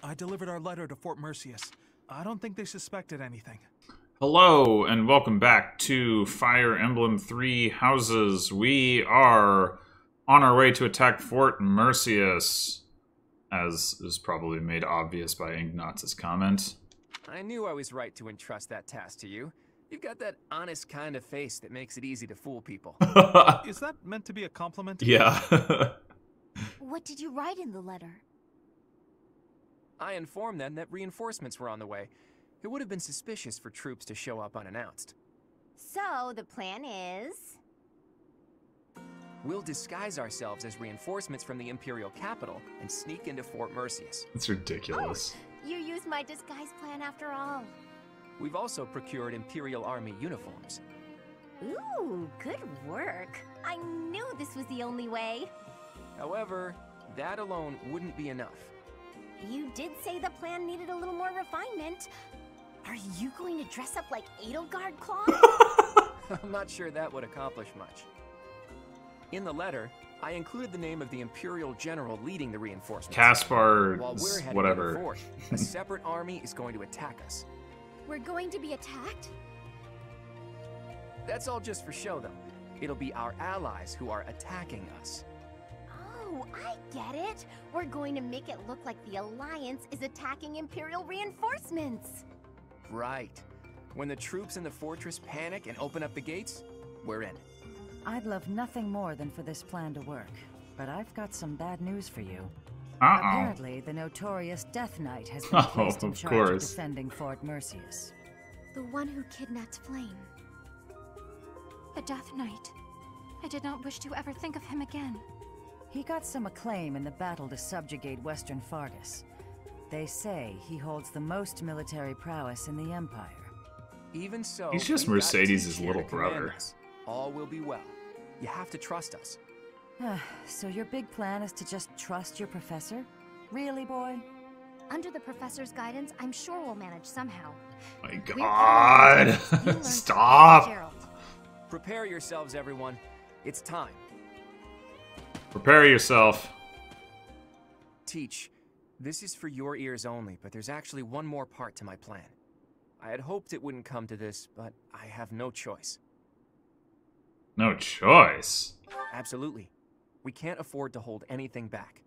I delivered our letter to Fort Merceus. I don't think they suspected anything. Hello, and welcome back to Fire Emblem 3 Houses. We are on our way to attack Fort Merceus, as is probably made obvious by Ignatz's comment. I knew I was right to entrust that task to you. You've got that honest kind of face that makes it easy to fool people. Is that meant to be a compliment? Yeah. What did you write in the letter? I informed them that reinforcements were on the way. It would have been suspicious for troops to show up unannounced. So, the plan is... We'll disguise ourselves as reinforcements from the Imperial capital and sneak into Fort Merceus. It's ridiculous. Oh, you used my disguise plan after all. We've also procured Imperial Army uniforms. Ooh, good work. I knew this was the only way. However, that alone wouldn't be enough. You did say the plan needed a little more refinement. Are you going to dress up like Edelgard Claw? I'm not sure that would accomplish much. In the letter, I included the name of the Imperial General leading the reinforcements. Caspar, While we're heading whatever. to the fort, a separate army is going to attack us. We're going to be attacked? That's all just for show, though. It'll be our allies who are attacking us. Oh, I get it. We're going to make it look like the Alliance is attacking Imperial reinforcements. Right. When the troops in the fortress panic and open up the gates, we're in. I'd love nothing more than for this plan to work, but I've got some bad news for you. Apparently, the notorious Death Knight has been placed in charge of defending Fort Merceus. The one who kidnapped Flame. The Death Knight. I did not wish to ever think of him again. He got some acclaim in the battle to subjugate Western Fargus. They say he holds the most military prowess in the Empire. Even so, He's just we've got Mercedes' Teach little here to command brother. us. All will be well. You have to trust us. So your big plan is to just trust your professor? Really, boy? Under the professor's guidance, I'm sure we'll manage somehow. My We're God. coming on to you learned Stop. from Gerald. Prepare yourselves, everyone. It's time. Prepare yourself. Teach, this is for your ears only, but there's actually one more part to my plan. I had hoped it wouldn't come to this, but I have no choice. No choice. Absolutely. We can't afford to hold anything back.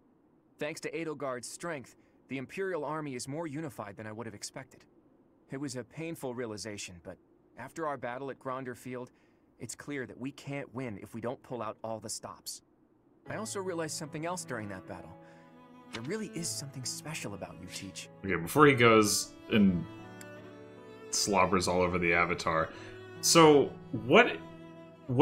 Thanks to Edelgard's strength, the Imperial Army is more unified than I would have expected. It was a painful realization, but after our battle at Gronder Field, it's clear that we can't win if we don't pull out all the stops. I also realized something else during that battle. There really is something special about you, Teach. Okay, before he goes and slobbers all over the Avatar. So, what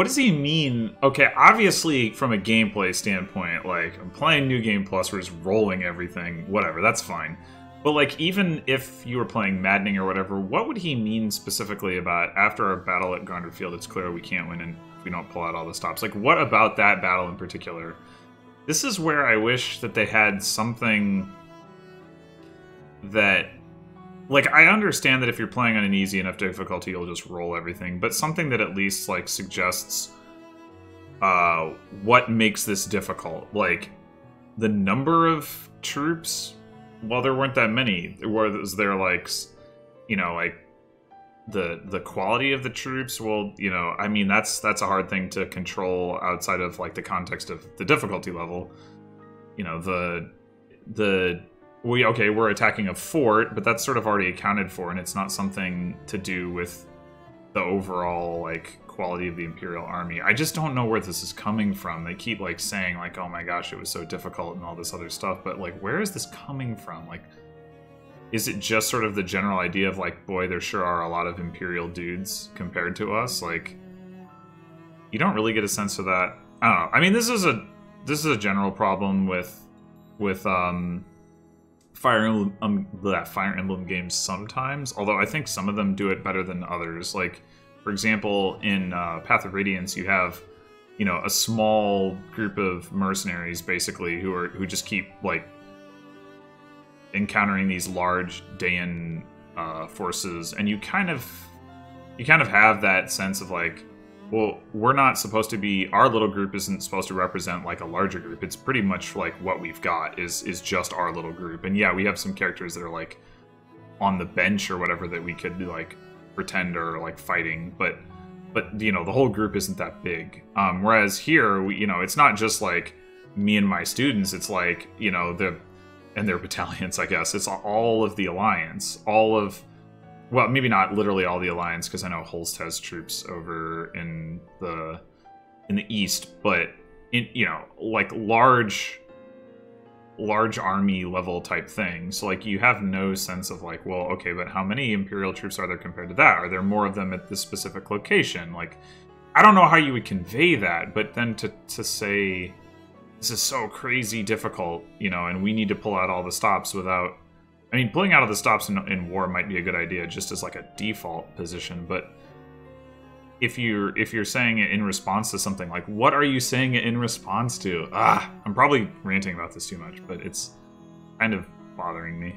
does he mean? Okay, obviously, from a gameplay standpoint, like, I'm playing New Game Plus, we're just rolling everything, whatever, that's fine. But, like, even if you were playing Maddening or whatever, what would he mean specifically about, after our battle at Gronder Field, it's clear we can't win and if we don't pull out all the stops? Like, what about that battle in particular? This is where I wish that they had something that... Like, I understand that if you're playing on an easy enough difficulty, you'll just roll everything, but something that at least, like, suggests what makes this difficult. Like, the number of troops, well, there weren't that many. Was there, like, you know, like, the quality of the troops? Well, you know, I mean, that's a hard thing to control outside of, like, the context of the difficulty level. You know, we're attacking a fort, but that's sort of already accounted for, and it's not something to do with the overall, like, quality of the Imperial Army. I just don't know where this is coming from. They keep, like, saying, like, oh my gosh, it was so difficult and all this other stuff, but, like, where is this coming from? Like, is it just sort of the general idea of, like, boy, there sure are a lot of Imperial dudes compared to us? Like, you don't really get a sense of that. I don't know. I mean, this is a general problem with Fire Emblem games sometimes, although I think some of them do it better than others. Like, for example, in Path of Radiance, you have, you know, a small group of mercenaries, basically, who just keep, like, encountering these large Daean forces, and you kind of have that sense of, like, well, we're not supposed to be, our little group isn't supposed to represent like a larger group. It's pretty much like what we've got is just our little group. And yeah, we have some characters that are like on the bench or whatever that we could like pretend are like fighting, but you know, the whole group isn't that big. Whereas here, we, you know, it's not just like me and my students, it's like, you know, and their battalions, I guess. It's all of the Alliance, all of, well, maybe not literally all the Alliance, because I know Holst has troops over in the east, but in, you know, like large army level type thing. So like you have no sense of like, well, okay, but how many Imperial troops are there compared to that? Are there more of them at this specific location? Like, I don't know how you would convey that, but then to say this is so crazy difficult, you know, and we need to pull out all the stops without, I mean, pulling out all the stops in war might be a good idea just as like a default position, but if you're saying it in response to something, like, what are you saying it in response to? I'm probably ranting about this too much, but it's kind of bothering me.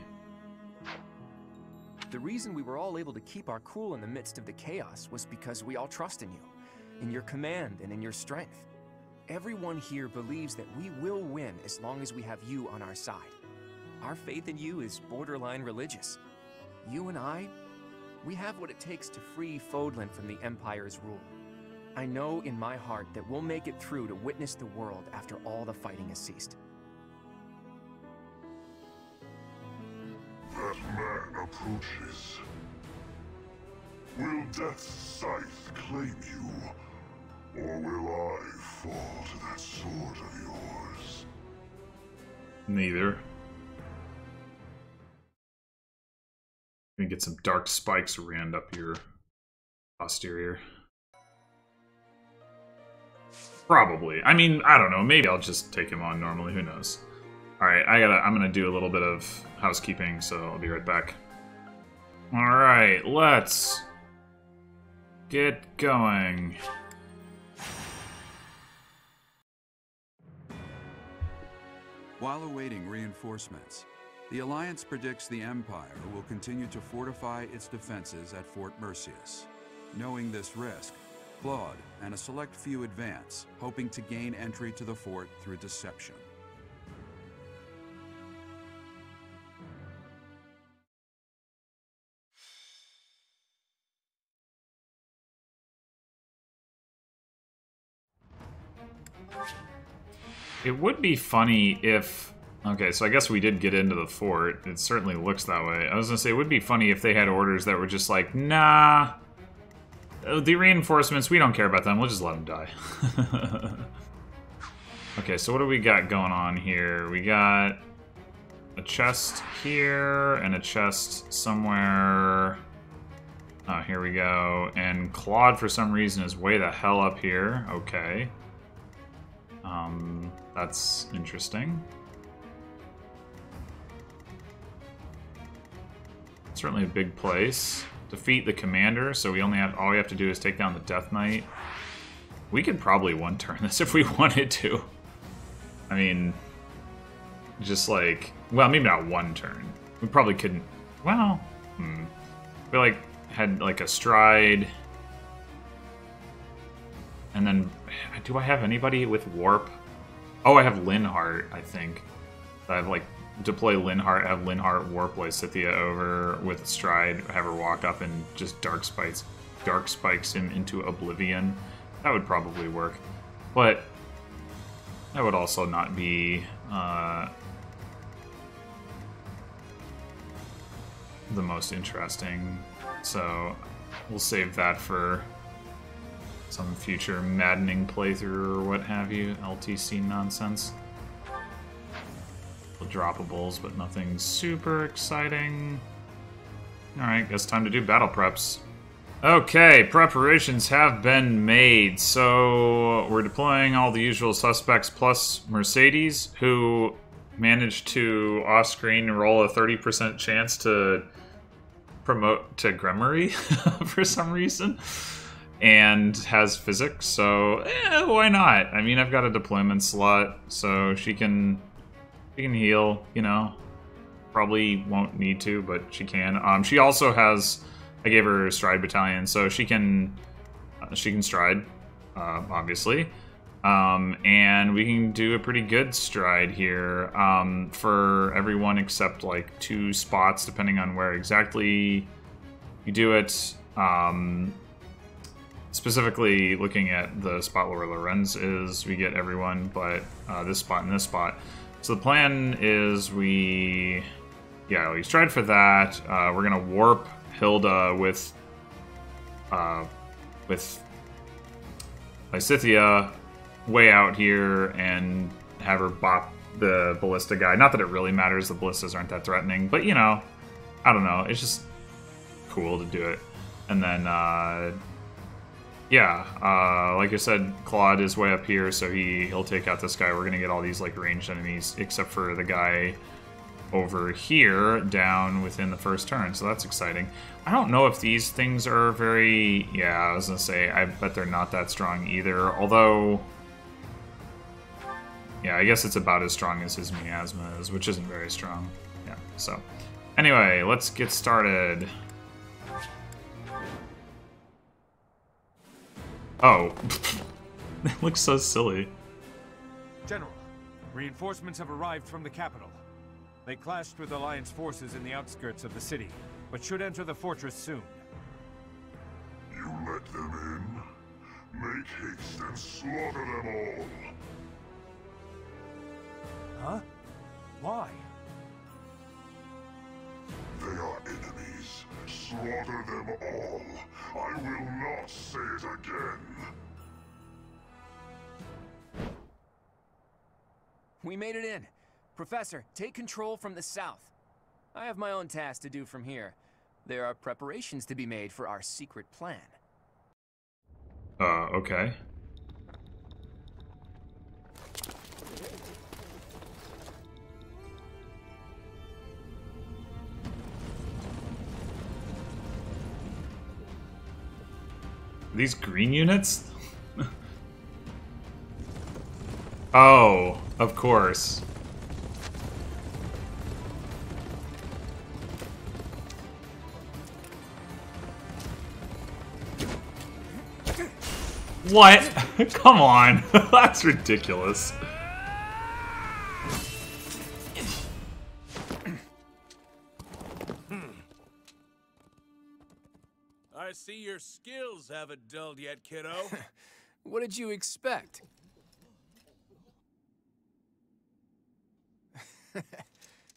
The reason we were all able to keep our cool in the midst of the chaos was because we all trust in you, in your command and in your strength. Everyone here believes that we will win as long as we have you on our side. Our faith in you is borderline religious. You and I, we have what it takes to free Fodlan from the Empire's rule. I know in my heart that we'll make it through to witness the world after all the fighting has ceased. That man approaches. Will Death's scythe claim you, or will I fall to that sword of yours? Neither. Gonna get some dark spikes rammed up your posterior. Probably. I mean, I don't know. Maybe I'll just take him on normally. Who knows? Alright, I'm gonna do a little bit of housekeeping, so I'll be right back. Alright, let's get going. While awaiting reinforcements, the Alliance predicts the Empire will continue to fortify its defenses at Fort Merceus. Knowing this risk, Claude and a select few advance, hoping to gain entry to the fort through deception. It would be funny if... Okay, so I guess we did get into the fort. It certainly looks that way. I was gonna say, it would be funny if they had orders that were just like, nah, the reinforcements, we don't care about them, we'll just let them die. Okay, so what do we got going on here? We got a chest here, and a chest somewhere... Oh, here we go. And Claude, for some reason, is way the hell up here. Okay. That's interesting. Certainly a big place. Defeat the commander, so we only have, all we have to do is take down the Death Knight. We could probably one-turn this if we wanted to. I mean, just like, well, maybe not one turn. We probably couldn't, well, we like had like a stride. And then, do I have anybody with warp? Oh, I have Linhart, I think. I have like deploy Linhart, have Linhart warp Lysithea over with stride, have her walk up and just dark spikes him into oblivion. That would probably work, but that would also not be the most interesting. So we'll save that for some future maddening playthrough or what have you, LTC nonsense. Droppables, but nothing super exciting. Alright, guess time to do battle preps. Okay, preparations have been made. So we're deploying all the usual suspects plus Merceus, who managed to off-screen roll a 30% chance to promote to Gremory for some reason. And has physics, so why not? I mean, I've got a deployment slot, so she can heal, you know. Probably won't need to, but she can. She also has, I gave her a stride battalion, so she can stride. obviously. And we can do a pretty good stride here for everyone except like 2 spots, depending on where exactly you do it. Specifically looking at the spot where Lorenz is, we get everyone, but this spot and this spot. So the plan is we stride for that. We're gonna warp Hilda with Lysithia way out here and have her bop the ballista guy. Not that it really matters, the ballistas aren't that threatening, but you know, I don't know, it's just cool to do it. And then, like I said, Claude is way up here, so he'll take out this guy. We're gonna get all these like ranged enemies, except for the guy over here down within the first turn, so that's exciting. I don't know if these things are very... Yeah, I was gonna say, I bet they're not that strong either, although... Yeah, I guess it's about as strong as his miasma is, which isn't very strong. Yeah, so... Anyway, let's get started. Oh. That looks so silly. General, reinforcements have arrived from the capital. They clashed with Alliance forces in the outskirts of the city, but should enter the fortress soon. You let them in? Make haste and slaughter them all! Huh? Why? They are enemies. Slaughter them all. I will not say it again. We made it in. Professor, take control from the south. I have my own tasks to do from here. There are preparations to be made for our secret plan. Okay. These green units? Oh, of course. What? Come on. That's ridiculous. I see your skills haven't dulled yet, kiddo. What did you expect?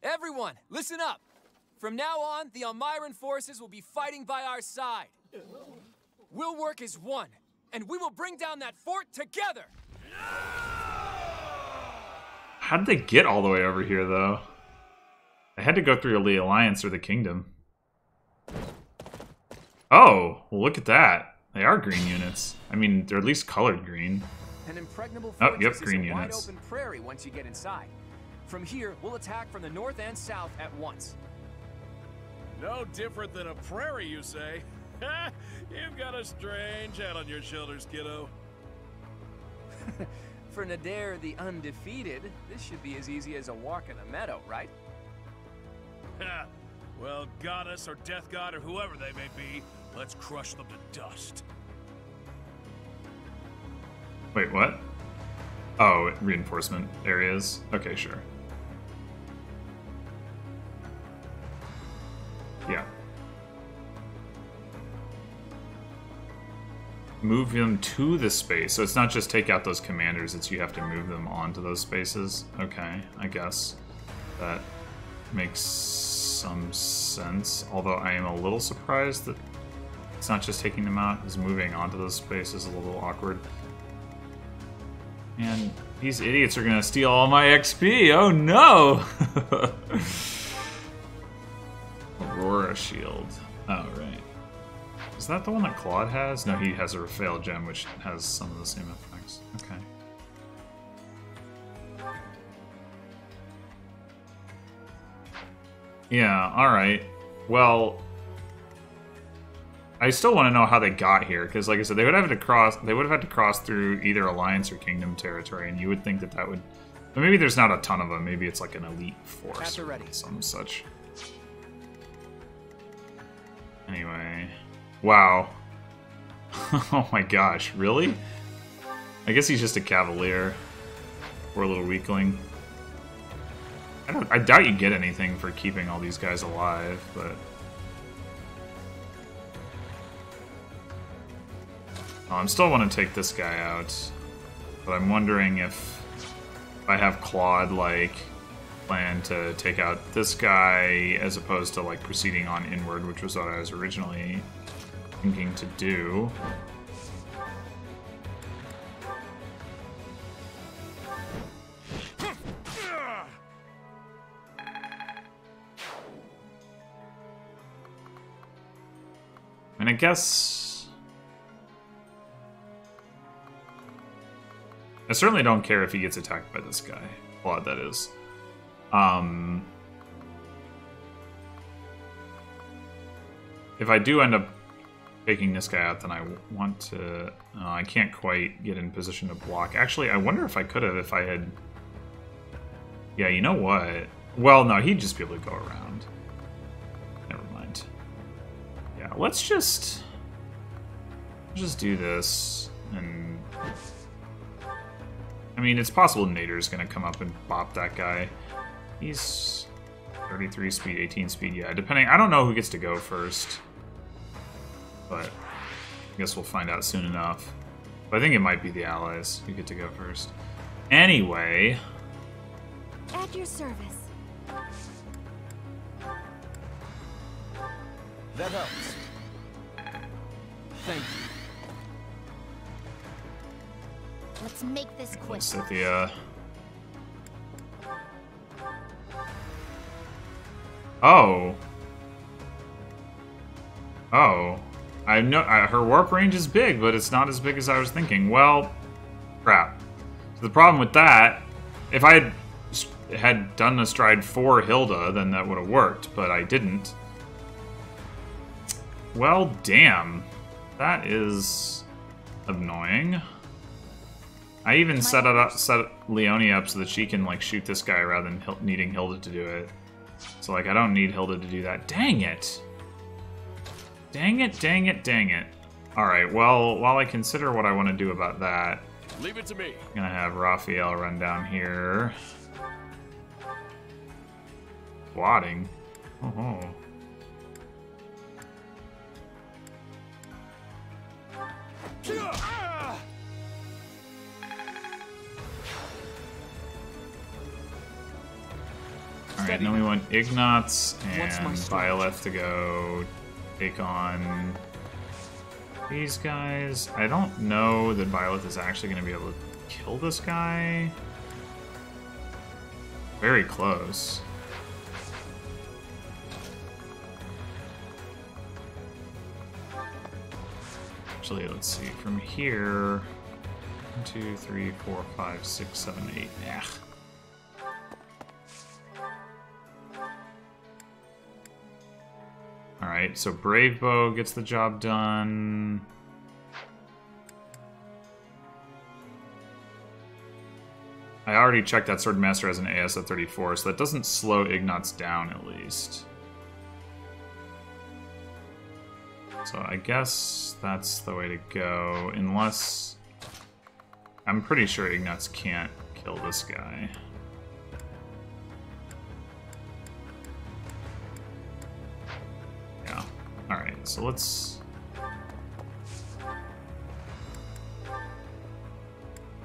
Everyone, listen up. From now on, the Almiran forces will be fighting by our side. We'll work as one, and we will bring down that fort together! How did they get all the way over here, though? They had to go through the Alliance or the Kingdom. Oh, well, look at that. They are green units. I mean, they're at least colored green. An impregnable oh, yep, fortress green is a units. wide open prairie once you get inside. From here, we'll attack from the north and south at once. No different than a prairie, you say? You've got a strange head on your shoulders, kiddo. For Nadir the Undefeated, this should be as easy as a walk in a meadow, right? Well, goddess or death god or whoever they may be, let's crush them to dust. Wait, what? Oh, reinforcement areas. Okay, sure. Yeah. Move them to the space. So it's not just take out those commanders, it's you have to move them onto those spaces. Okay, I guess that makes some sense. Although I am a little surprised that it's not just taking them out, because moving onto those spaces is a little awkward. And these idiots are gonna steal all my XP. Oh no! Aurora shield. Oh, right. Is that the one that Claude has? No, he has a Raphael gem, which has some of the same effects. Okay. Yeah, alright. Well, I still want to know how they got here, because like I said, they would have had to cross through either Alliance or Kingdom territory, and you would think that that would... But maybe there's not a ton of them. Maybe it's like an elite force or some such. Anyway... Wow. Oh my gosh, really? I guess he's just a cavalier. Or a little weakling. I doubt you get anything for keeping all these guys alive, but... Oh, I still want to take this guy out. But I'm wondering if I have Claude, like, plan to take out this guy as opposed to, like, proceeding on inward, which was what I was originally thinking to do. And I guess... I certainly don't care if he gets attacked by this guy. Claude, that is. If I do end up taking this guy out, then I want to... I can't quite get in position to block. Actually, I wonder if I could have if I had... Yeah, you know what? Well, no, he'd just be able to go around. Never mind. Yeah, let's just do this, and... I mean, it's possible Nader's gonna come up and bop that guy. He's 33 speed, 18 speed, yeah, depending... I don't know who gets to go first. But I guess we'll find out soon enough. But I think it might be the allies who get to go first. Anyway... At your service. That helps. Thank you. Let's make this quick. Scythia. Oh. Oh. I know her warp range is big, but it's not as big as I was thinking. Well, crap. So the problem with that, if I had done a stride for Hilda, then that would have worked, but I didn't. Well, damn. That is annoying. I even set Leonie up so that she can, like, shoot this guy rather than needing Hilda to do it. So, like, I don't need Hilda to do that. Dang it! Dang it, dang it, dang it. Alright, well, while I consider what I want to do about that... Leave it to me. I'm gonna have Raphael run down here. Squatting? Oh. Alright, then we want Ignatz and Byleth to go take on these guys. I don't know that Byleth is actually going to be able to kill this guy. Very close. Actually, let's see. From here... 1, 2, 3, 4, 5, 6, 7, 8. Yeah. Alright, so Brave Bow gets the job done. I already checked that Swordmaster as an AS at 34, so that doesn't slow Ignatz down at least. So I guess that's the way to go, unless... I'm pretty sure Ignatz can't kill this guy. Yeah. Alright, so let's...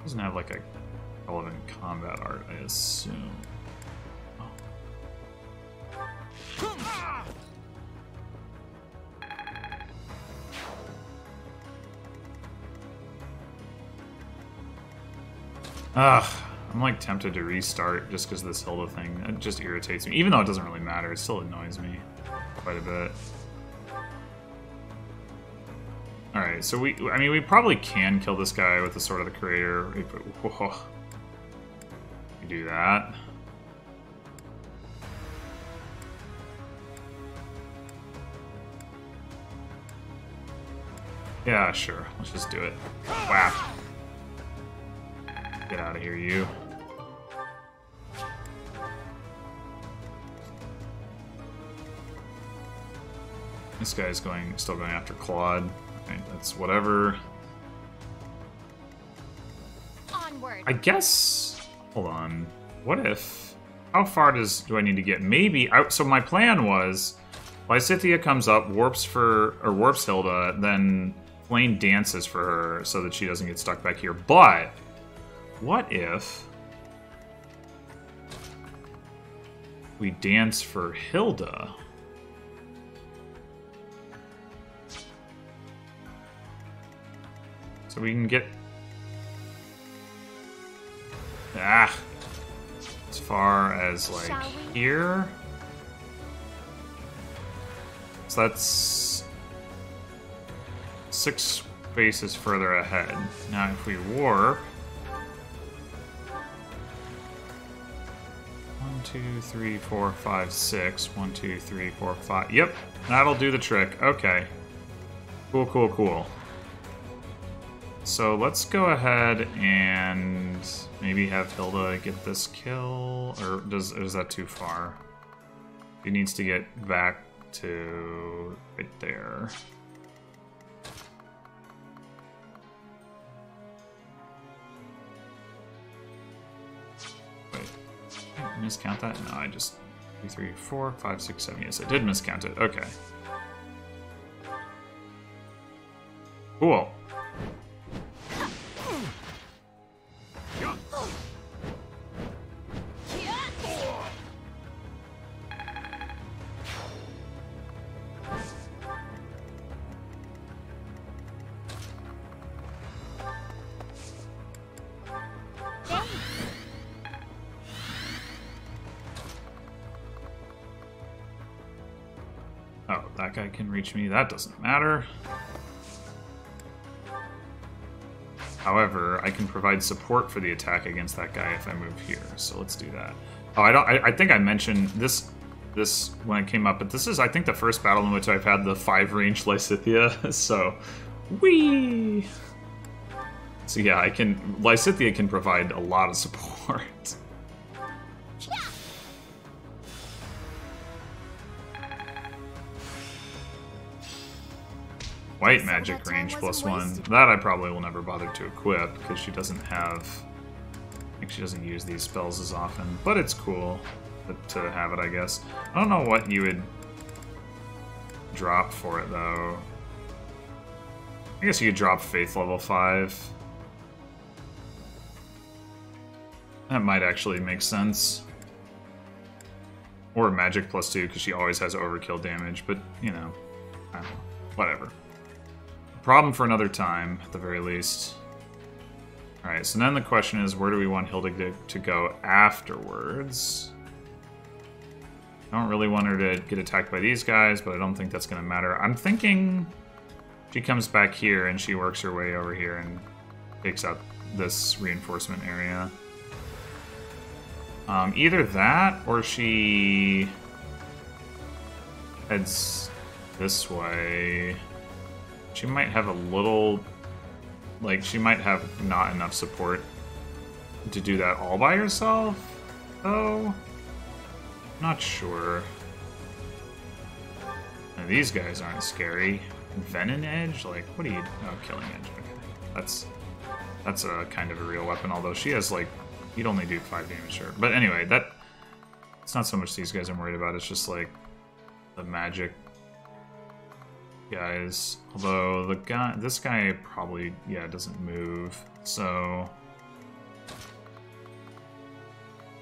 Doesn't have like a relevant combat art, I assume. Ugh, I'm like tempted to restart just because of this Hilda thing. It just irritates me. Even though it doesn't really matter, it still annoys me quite a bit. Alright, so we probably can kill this guy with the Sword of the Creator. Whoa. We do that. Yeah, sure. Let's just do it. Wow. Get out of here, you. This guy's still going after Claude. Right, that's whatever. I guess... Hold on. What if... How far do I need to get? Maybe... So my plan was... Lysithea comes up, warps Hilda, then Flame dances for her so that she doesn't get stuck back here. But... What if... we dance for Hilda? So we can get... as far as, like, here. So that's 6 spaces further ahead. Now if we warp... 1, 2, 3, 4, 5, 6. 1, 2, 3, 4, 5. Yep, that'll do the trick. Okay. Cool, cool, cool. So let's go ahead and maybe have Hilda get this kill, or is that too far? He needs to get back to right there. Wait, did I miscount that? No, I just 2, 3, 4, 5, 6, 7. Yes, I did miscount it. Okay. Cool. Oh, that guy can reach me. That doesn't matter. However, I can provide support for the attack against that guy if I move here. So let's do that. Oh, I think I mentioned this when it came up, but this is, I think, the first battle in which I've had the 5-range Lysithea. So, whee! So yeah, Lysithea can provide a lot of support. White magic range +1. That I probably will never bother to equip because she doesn't have... I think she doesn't use these spells as often, but it's cool to have it, I guess. I don't know what you would drop for it though. I guess you could drop Faith level 5. That might actually make sense. Or Magic +2 because she always has overkill damage, but you know, I don't know. Whatever. Problem for another time, at the very least. Alright, so then the question is, where do we want Hilda to go afterwards? I don't really want her to get attacked by these guys, but I don't think that's going to matter. I'm thinking she comes back here and she works her way over here and takes out this reinforcement area. Either that, or she heads this way. She might have a little... Like, she might have not enough support to do that all by herself, though? Not sure. Now, these guys aren't scary. Venom Edge? Like, what are you... Oh, Killing Edge. Okay. That's a kind of a real weapon, although she has, like... You'd only do 5 damage to her. But anyway, it's not so much these guys I'm worried about, it's just, like, the magic guys. Although this guy probably, yeah, doesn't move, so...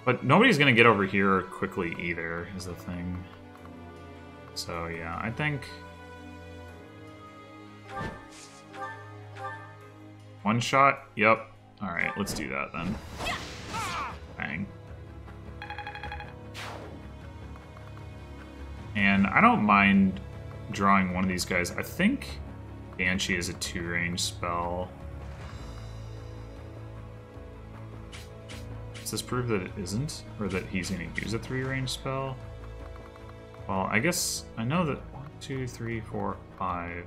But nobody's gonna get over here quickly either, is the thing. So yeah, I think... One shot? Yep. Alright, let's do that then. Bang. And I don't mind drawing one of these guys. I think Banshee is a 2-range spell. Does this prove that it isn't? Or that he's going to use a 3-range spell? Well, I guess I know that 1, 2, 3, 4, 5.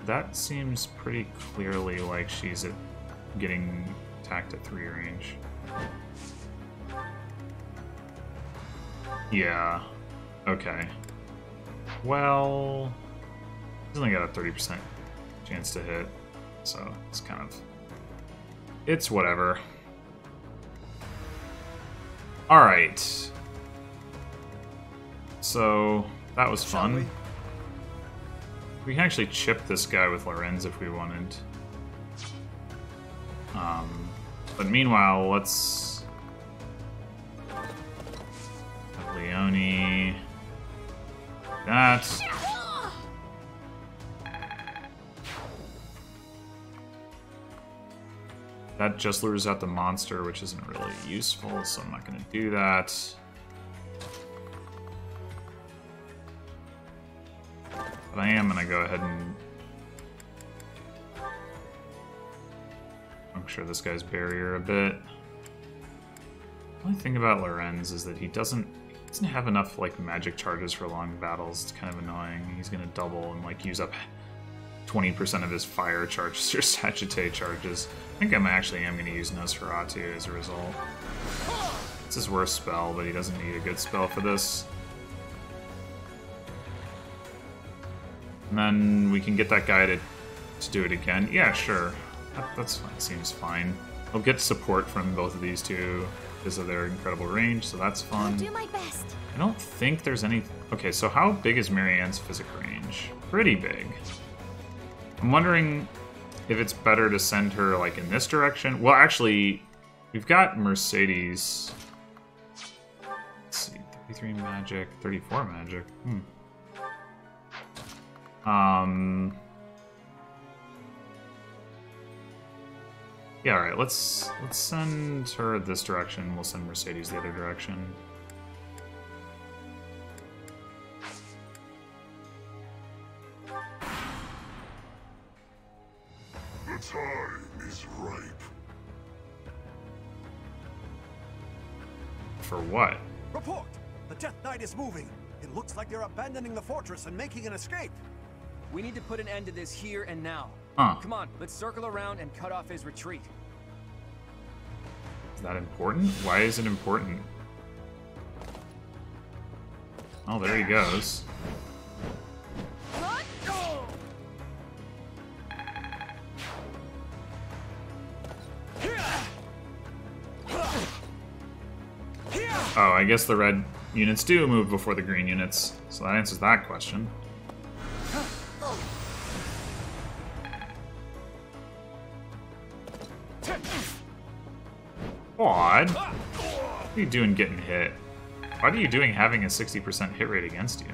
That seems pretty clearly like she's getting attacked at 3 range. Yeah. Okay. Well, he's only got a 30% chance to hit. So it's kind of... it's whatever. Alright. So, that was fun. We can actually chip this guy with Lorenz if we wanted. But meanwhile, let's... have Leone... that. That just lures out the monster, which isn't really useful, so I'm not going to do that. But I am going to go ahead and puncture this guy's barrier a bit. The only thing about Lorenz is that he doesn't have enough like magic charges for long battles. It's kind of annoying. He's going to double and like use up 20% of his fire charges or Sagittae charges. I think I actually am going to use Nosferatu as a result. It's his worst spell, but he doesn't need a good spell for this. And then we can get that guy to do it again. Yeah, sure. That's fine. Seems fine. I'll get support from both of these two because of their incredible range, so that's fun. I'll do my best. I don't think there's any... okay, so how big is Marianne's physical range? Pretty big. I'm wondering if it's better to send her, like, in this direction. Well, actually, we've got Merceus. Let's see, 33 magic, 34 magic. Yeah, alright, let's send her this direction. We'll send Merceus the other direction. The time is ripe. For what? Report! The Death Knight is moving. It looks like they're abandoning the fortress and making an escape. We need to put an end to this here and now. Huh. Come on, let's circle around and cut off his retreat. Is that important? Why is it important? Oh, there he goes. Oh, I guess the red units do move before the green units, so that answers that question. Odd. What are you doing getting hit? What are you doing having a 60% hit rate against you?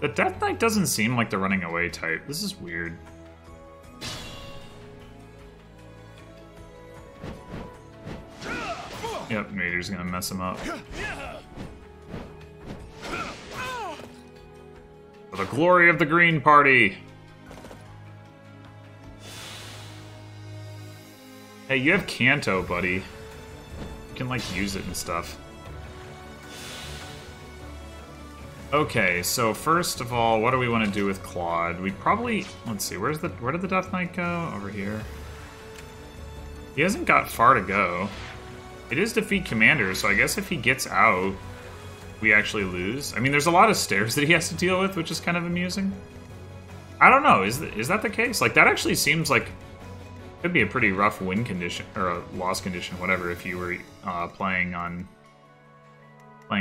The Death Knight doesn't seem like the running away type. This is weird. Yep, Mater's gonna mess him up. For the glory of the Green Party! Hey, you have Canto, buddy. You can, like, use it and stuff. Okay, so first of all, what do we want to do with Claude? We probably... let's see, where did the Death Knight go? Over here. He hasn't got far to go. It is defeat commander, so I guess if he gets out, we actually lose. I mean, there's a lot of stairs that he has to deal with, which is kind of amusing. I don't know, is that the case? Like, that actually seems like... could be a pretty rough win condition, or a loss condition, whatever, if you were playing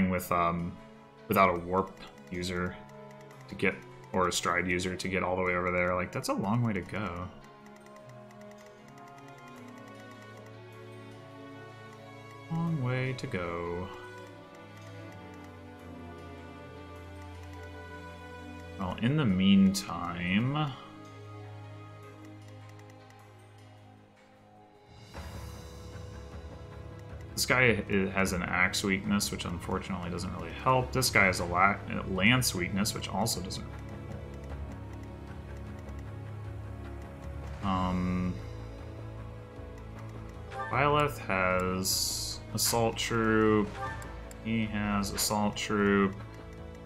with... without a warp user to get, or a stride user to get all the way over there. Like, that's a long way to go. Long way to go. Well, in the meantime... this guy has an axe weakness, which unfortunately doesn't really help. This guy has a lance weakness, which also doesn't. Byleth has assault troop. He has assault troop.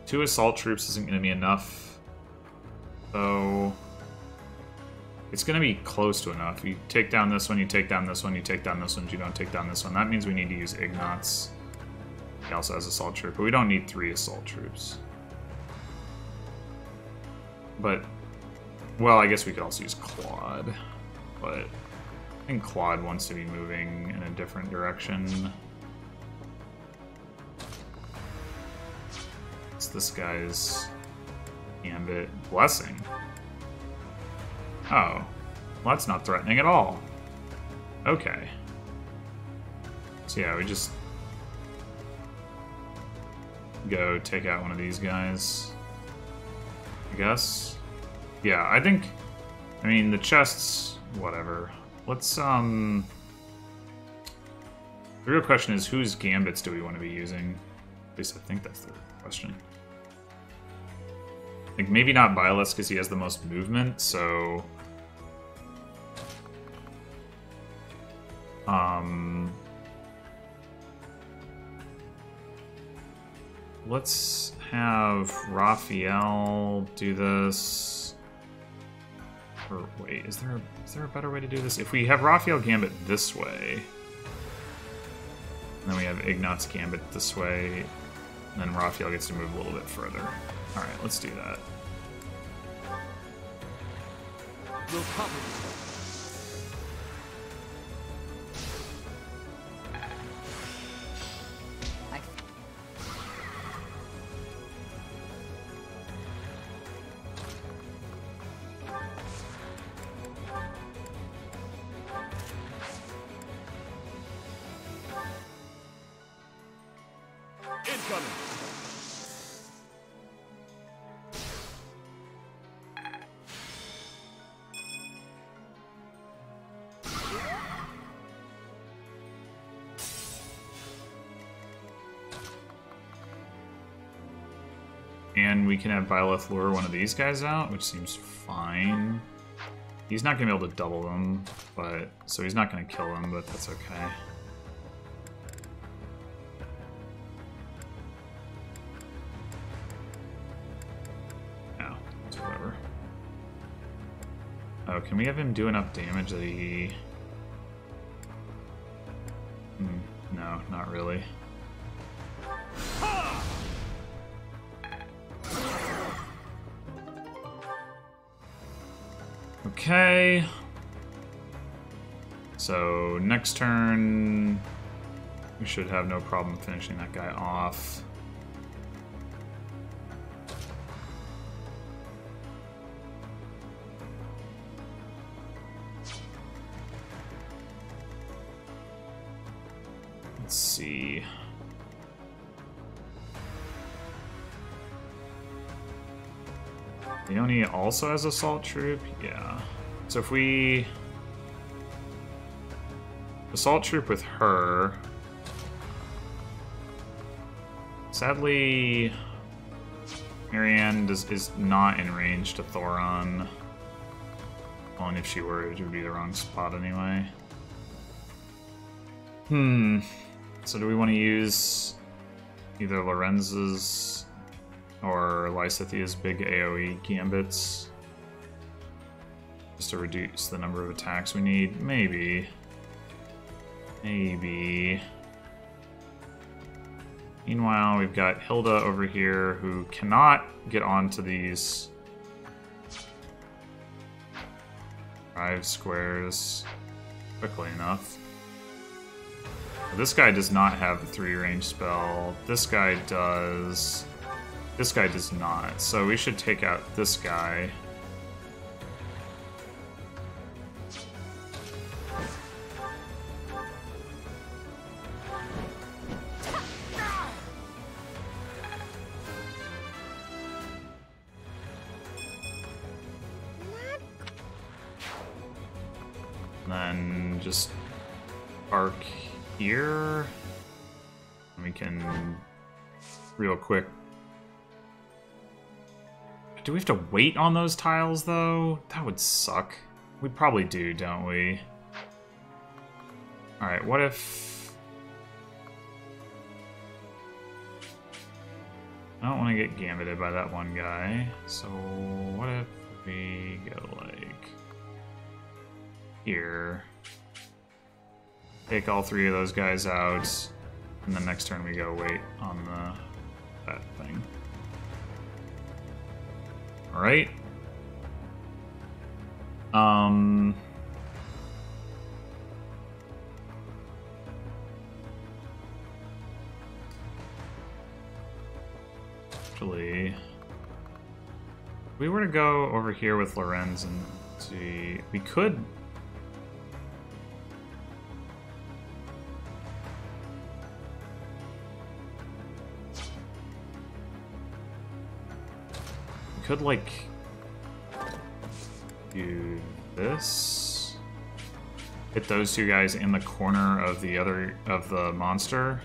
2 assault troops isn't going to be enough. So it's going to be close to enough. You take down this one, you take down this one, you take down this one, you don't take down this one. That means we need to use Ignatz. He also has assault troop, but we don't need 3 assault troops. But, well, I guess we could also use Claude. But I think Claude wants to be moving in a different direction. It's this guy's Gambit. Blessing. Oh. Well, that's not threatening at all. Okay. So yeah, we just go take out one of these guys, I guess. Yeah, I think, I mean, the chests, whatever. Let's, the real question is, whose gambits do we want to be using? At least I think that's the question. Like, maybe not Byleth because he has the most movement, so... let's have Raphael do this. Or wait, is there a better way to do this? If we have Raphael Gambit this way, and then we have Ignatz Gambit this way, and then Raphael gets to move a little bit further. Alright, let's do that. We'll cover you. And we can have Byleth lure one of these guys out, which seems fine. He's not going to be able to double them, but so he's not going to kill them, but that's okay. No, it's whatever. Oh, can we have him do enough damage that he... No, not really. Okay. So next turn, we should have no problem finishing that guy off. Let's see. Leonie also has assault troop? Yeah. So if we... assault troop with her... Sadly... Marianne is not in range to Thoron. Well, and if she were, it would be the wrong spot anyway. So do we want to use either Lorenz's or Lysithia's big AoE gambits just to reduce the number of attacks we need? Maybe. Maybe. Meanwhile, we've got Hilda over here who cannot get onto these 5 squares quickly enough. This guy does not have the 3-range spell. This guy does. This guy does not, so we should take out this guy. And then just arc here. And we can real quick. Do we have to wait on those tiles, though? That would suck. We probably do, don't we? Alright, what if... I don't want to get gambited by that one guy, so what if we go, like, here, take all 3 of those guys out, and then next turn we go wait on that thing. Alright. Actually, if we were to go over here with Lorenz and see, we could... We could, like, do this. Hit those 2 guys in the corner of the monster.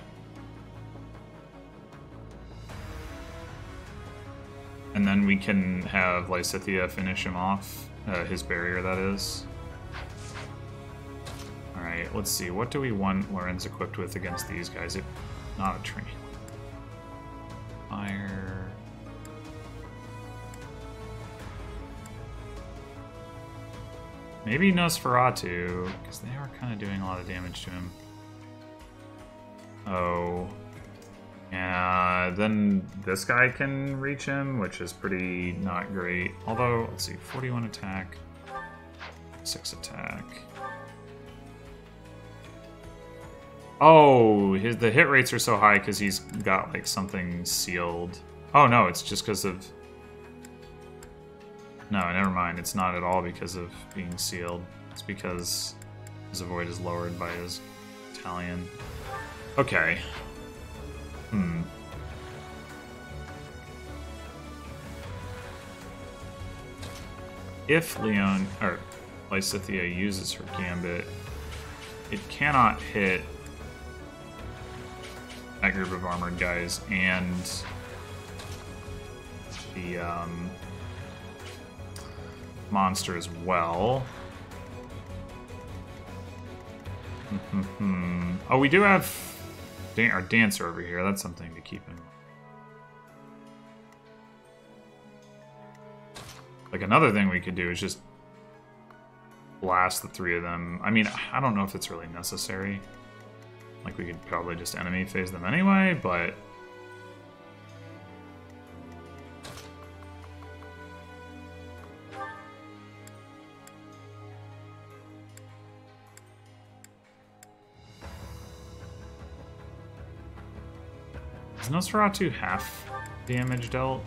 And then we can have Lysithea finish him off, his barrier, that is. Alright, let's see. What do we want Lorenz equipped with against these guys? Not a train. Fire. Maybe Nosferatu, because they are kind of doing a lot of damage to him. Oh. Yeah, then this guy can reach him, which is pretty not great. Although, let's see, 41 attack, 6 attack. Oh, the hit rates are so high because he's got like something sealed. Oh no, it's just because of... No, never mind. It's not at all because of being sealed. It's because his avoid is lowered by his Italian. Okay. If Leon or Lysithea uses her gambit, it cannot hit that group of armored guys and the monster as well. Oh, we do have our dancer over here. That's something to keep in mind. Like, another thing we could do is just blast the 3 of them. I mean, I don't know if it's really necessary. Like, we could probably just enemy phase them anyway, but... Is Nosferatu half damage dealt?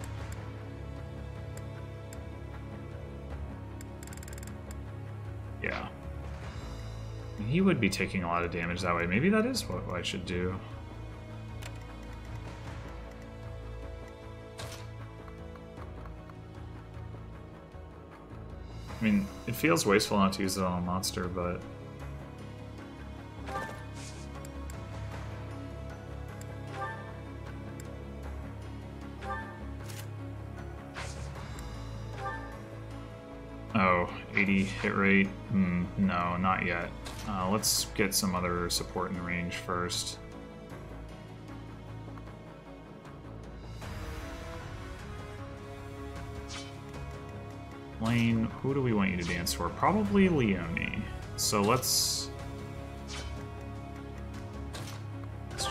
Yeah. He would be taking a lot of damage that way. Maybe that is what I should do. I mean, it feels wasteful not to use it on a monster, but... Oh, 80 hit rate? No, not yet. Let's get some other support in range first. Lane, who do we want you to dance for? Probably Leonie. So let's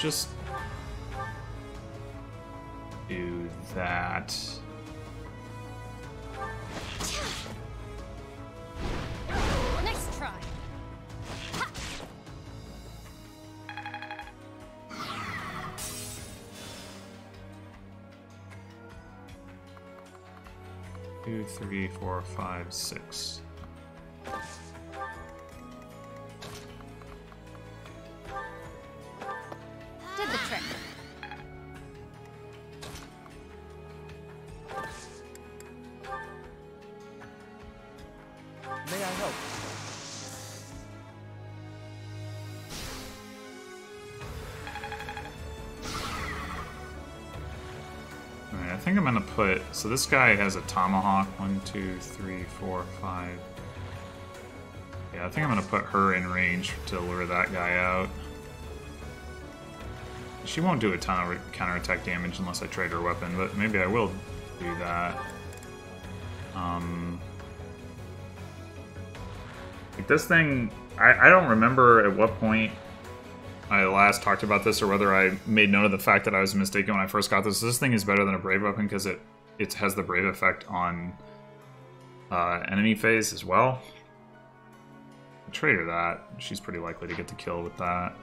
just do that. Nice try. 2, 3, 4, 5, 6. Did the trick. May I help? Alright, I think I'm gonna put... So this guy has a tomahawk. 1, 2, 3, 4, 5. Yeah, I think I'm gonna put her in range to lure that guy out. She won't do a ton of counterattack damage unless I trade her weapon, but maybe I will do that. Like this thing, I don't remember at what point I last talked about this or whether I made note of the fact that I was mistaken when I first got this. This thing is better than a Brave weapon because it has the Brave effect on enemy phase as well. I'll trade her that. She's pretty likely to get the kill with that.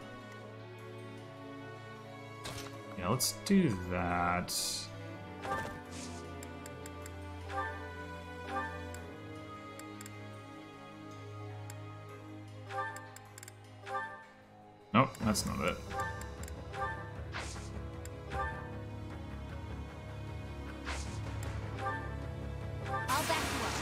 Yeah, let's do that. Nope, that's not it. I'll back you up.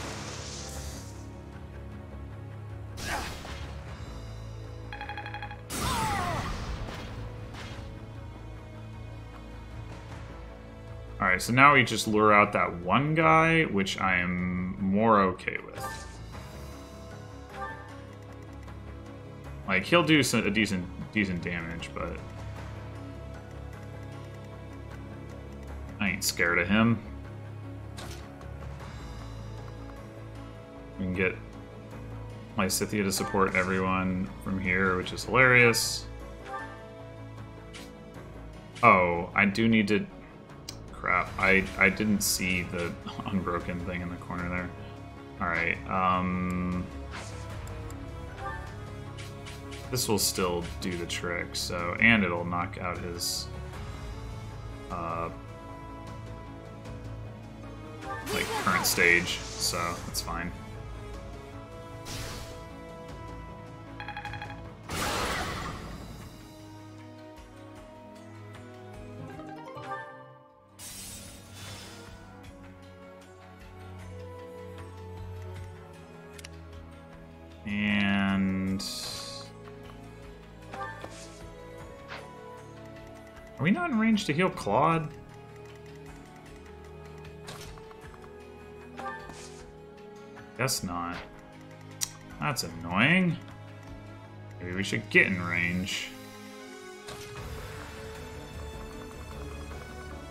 Alright, so now we just lure out that one guy, which I am more okay with. Like, he'll do a decent damage, but I ain't scared of him. We can get my Scythia to support everyone from here, which is hilarious. Oh, I do need to... Crap, I didn't see the unbroken thing in the corner there. Alright, this will still do the trick, so, and it'll knock out his, like, current stage, so that's fine. And... Are we not in range to heal Claude? Guess not. That's annoying. Maybe we should get in range.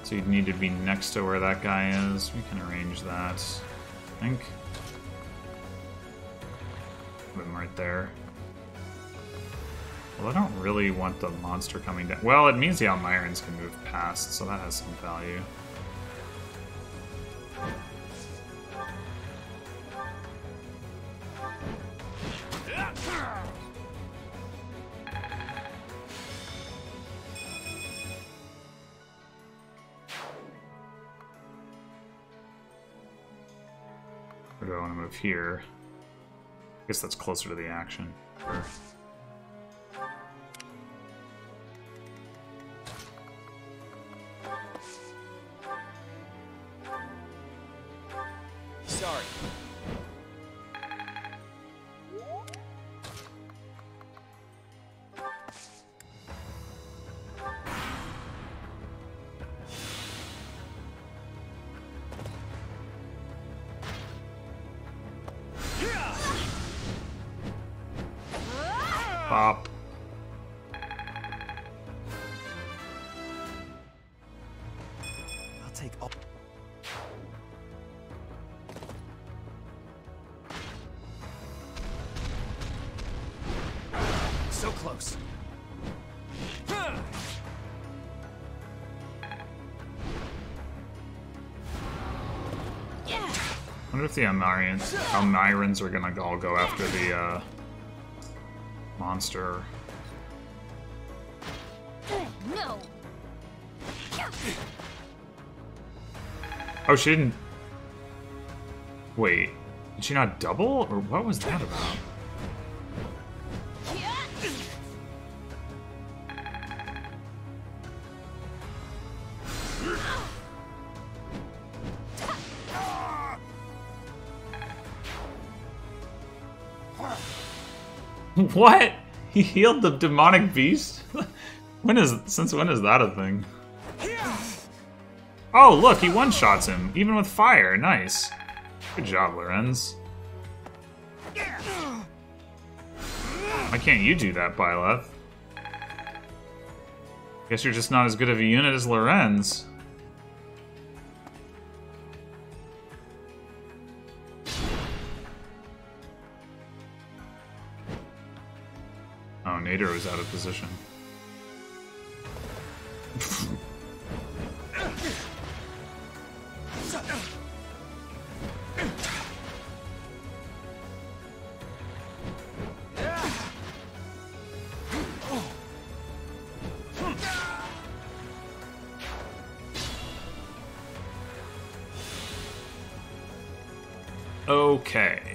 So you'd need to be next to where that guy is. We can arrange that, I think. Put him right there. Well, I don't really want the monster coming down. Well, it means the Almirans can move past, so that has some value. Or do I want to move here? I guess that's closer to the action. Sure. Sorry. Pop. I'll take all. So close. I wonder if the Almirans are gonna all go after the monster. No. Oh, she didn't. Wait, did she not double, or what was that about? What? He healed the demonic beast? Since when is that a thing? Oh, look, he one-shots him, even with fire. Nice. Good job, Lorenz. Why can't you do that, Byleth? Guess you're just not as good of a unit as Lorenz. Oh, Nader was out of position. Okay.